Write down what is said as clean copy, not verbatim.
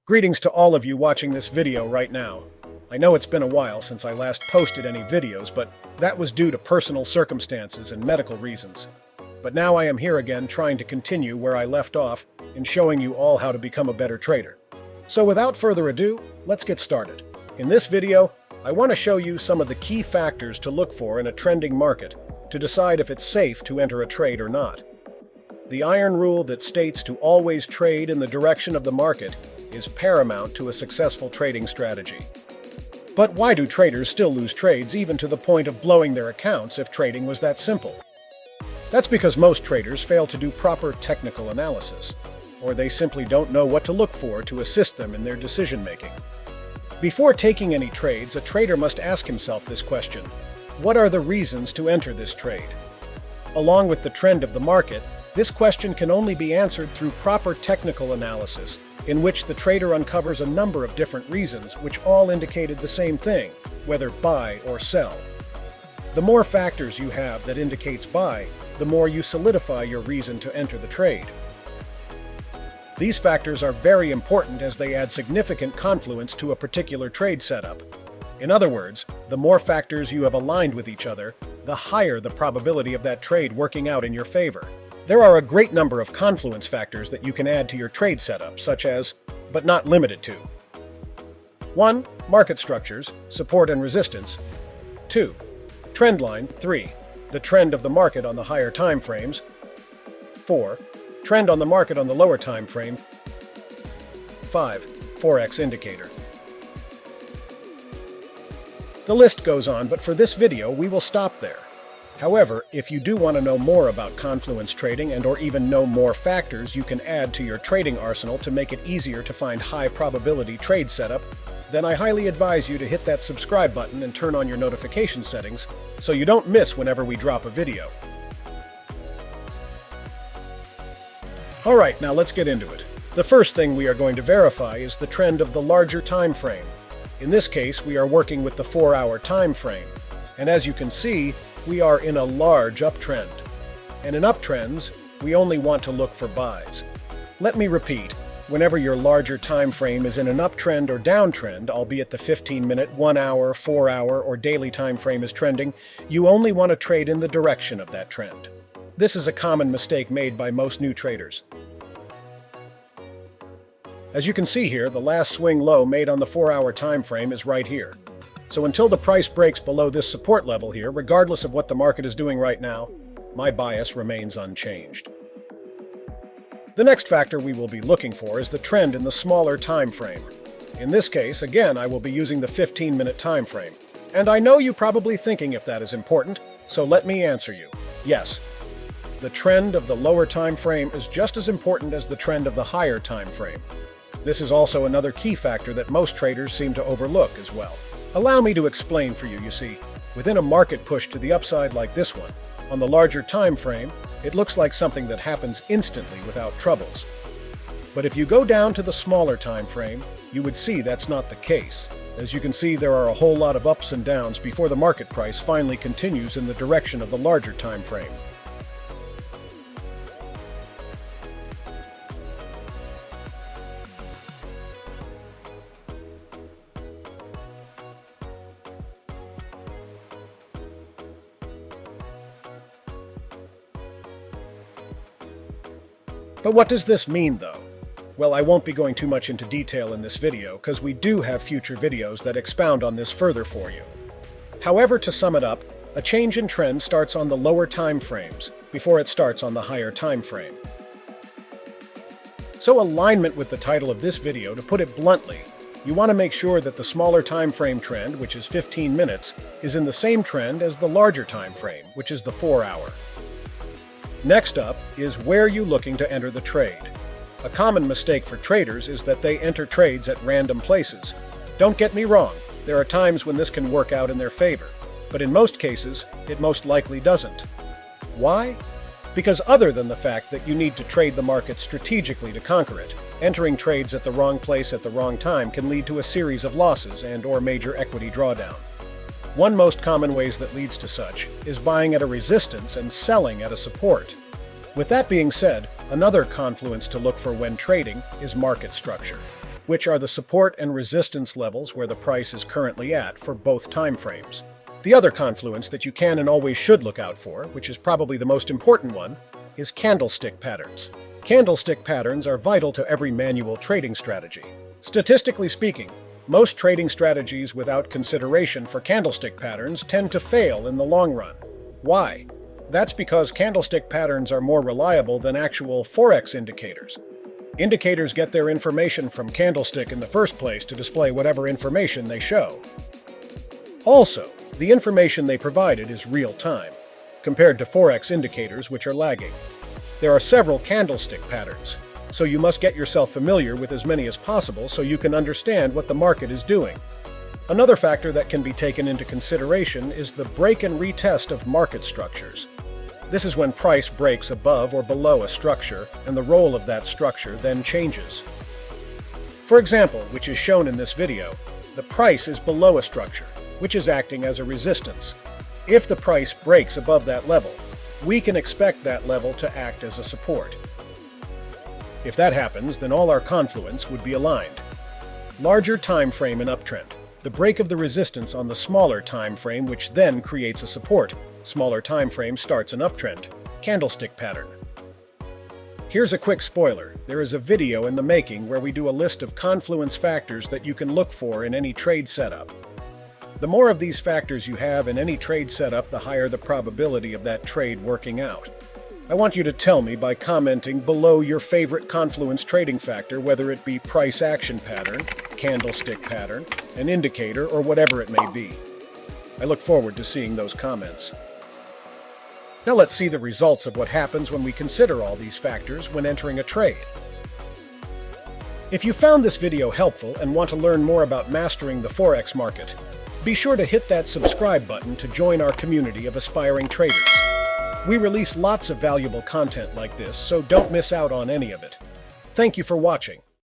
Greetings to all of you watching this video right now. I know it's been a while since I last posted any videos, but that was due to personal circumstances and medical reasons. But now I am here again trying to continue where I left off in showing you all how to become a better trader. So without further ado, let's get started. In this video, I want to show you some of the key factors to look for in a trending market to decide if it's safe to enter a trade or not. The iron rule that states to always trade in the direction of the market is paramount to a successful trading strategy. But why do traders still lose trades even to the point of blowing their accounts if trading was that simple? That's because most traders fail to do proper technical analysis, or they simply don't know what to look for to assist them in their decision-making. Before taking any trades, a trader must ask himself this question: what are the reasons to enter this trade? Along with the trend of the market, this question can only be answered through proper technical analysis, in which the trader uncovers a number of different reasons which all indicated the same thing, whether buy or sell. The more factors you have that indicates buy, the more you solidify your reason to enter the trade. These factors are very important as they add significant confluence to a particular trade setup. In other words, the more factors you have aligned with each other, the higher the probability of that trade working out in your favor. There are a great number of confluence factors that you can add to your trade setup, such as, but not limited to: 1. Market structures, support and resistance. 2. Trend line. 3. The trend of the market on the higher time frames. 4. Trend on the market on the lower time frame. 5. Forex indicator. The list goes on, but for this video we will stop there. However, if you do want to know more about confluence trading or even know more factors you can add to your trading arsenal to make it easier to find high-probability trade setup, then I highly advise you to hit that subscribe button and turn on your notification settings so you don't miss whenever we drop a video. Alright, now let's get into it. The first thing we are going to verify is the trend of the larger time frame. In this case, we are working with the 4-hour time frame. And as you can see, we are in a large uptrend. And in uptrends, we only want to look for buys. Let me repeat, whenever your larger time frame is in an uptrend or downtrend, albeit the 15-minute, 1-hour, 4-hour, or daily time frame is trending, you only want to trade in the direction of that trend. This is a common mistake made by most new traders. As you can see here, the last swing low made on the 4-hour time frame is right here. So until the price breaks below this support level here, regardless of what the market is doing right now, my bias remains unchanged. The next factor we will be looking for is the trend in the smaller time frame. In this case, again, I will be using the 15-minute time frame. And I know you're probably thinking if that is important, so let me answer you. Yes, the trend of the lower time frame is just as important as the trend of the higher time frame. This is also another key factor that most traders seem to overlook as well. Allow me to explain for you, see, within a market push to the upside like this one, on the larger time frame, it looks like something that happens instantly without troubles. But if you go down to the smaller time frame, you would see that's not the case. As you can see, there are a whole lot of ups and downs before the market price finally continues in the direction of the larger time frame. But what does this mean, though? Well, I won't be going too much into detail in this video, because we do have future videos that expound on this further for you. However, to sum it up, a change in trend starts on the lower time frames, before it starts on the higher time frame. So alignment with the title of this video, to put it bluntly, you want to make sure that the smaller time frame trend, which is 15 minutes, is in the same trend as the larger time frame, which is the 4-hour. Next up is where you're looking to enter the trade. A common mistake for traders is that they enter trades at random places. Don't get me wrong, there are times when this can work out in their favor, but in most cases, it most likely doesn't. Why? Because other than the fact that you need to trade the market strategically to conquer it, entering trades at the wrong place at the wrong time can lead to a series of losses and/or major equity drawdown. One most common ways that leads to such is buying at a resistance and selling at a support. With that being said, another confluence to look for when trading is market structure. which are the support and resistance levels where the price is currently at for both time frames. The other confluence that you can and always should look out for, which is probably the most important one, is candlestick patterns. Candlestick patterns are vital to every manual trading strategy. Statistically speaking, most trading strategies without consideration for candlestick patterns tend to fail in the long run. Why? That's because candlestick patterns are more reliable than actual forex indicators. Indicators get their information from candlestick in the first place to display whatever information they show. Also, the information they provided is real-time, compared to forex indicators which are lagging. There are several candlestick patterns, so you must get yourself familiar with as many as possible so you can understand what the market is doing. Another factor that can be taken into consideration is the break and retest of market structures. This is when price breaks above or below a structure, and the role of that structure then changes. For example, which is shown in this video, the price is below a structure, which is acting as a resistance. If the price breaks above that level, we can expect that level to act as a support. If that happens, then all our confluence would be aligned. Larger time frame and uptrend. The break of the resistance on the smaller time frame, which then creates a support. Smaller time frame starts an uptrend. Candlestick pattern. Here's a quick spoiler. There is a video in the making where we do a list of confluence factors that you can look for in any trade setup. The more of these factors you have in any trade setup, the higher the probability of that trade working out. I want you to tell me by commenting below your favorite confluence trading factor, whether it be price action pattern, candlestick pattern, an indicator, or whatever it may be. I look forward to seeing those comments. Now let's see the results of what happens when we consider all these factors when entering a trade. If you found this video helpful and want to learn more about mastering the forex market, be sure to hit that subscribe button to join our community of aspiring traders. We release lots of valuable content like this, so don't miss out on any of it. Thank you for watching.